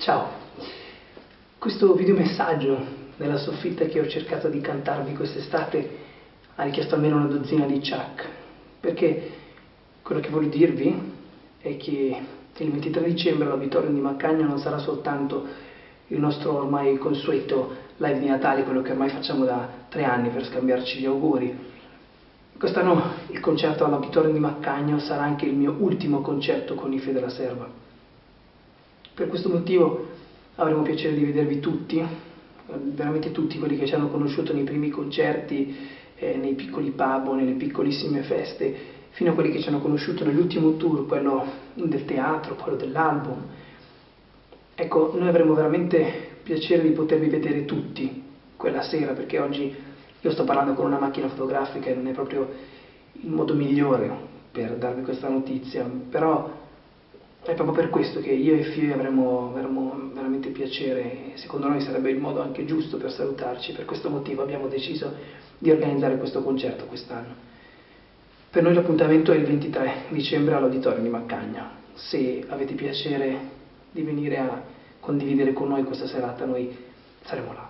Ciao, questo videomessaggio nella soffitta che ho cercato di cantarvi quest'estate ha richiesto almeno una dozzina di ciak, perché quello che voglio dirvi è che il 23 dicembre all'Auditorium di Maccagno non sarà soltanto il nostro ormai consueto live di Natale, quello che ormai facciamo da 3 anni per scambiarci gli auguri. Quest'anno il concerto all'Auditorium di Maccagno sarà anche il mio ultimo concerto con i Fedela Serva. Per questo motivo avremo piacere di vedervi tutti, veramente tutti quelli che ci hanno conosciuto nei primi concerti, nei piccoli pub o nelle piccolissime feste, fino a quelli che ci hanno conosciuto nell'ultimo tour, quello del teatro, quello dell'album. Ecco, noi avremo veramente piacere di potervi vedere tutti quella sera, perché oggi io sto parlando con una macchina fotografica e non è proprio il modo migliore per darvi questa notizia, però è proprio per questo che io e Fio avremo veramente piacere, secondo noi sarebbe il modo anche giusto per salutarci, per questo motivo abbiamo deciso di organizzare questo concerto quest'anno. Per noi l'appuntamento è il 23 dicembre all'Auditorium di Maccagno. Se avete piacere di venire a condividere con noi questa serata, noi saremo là.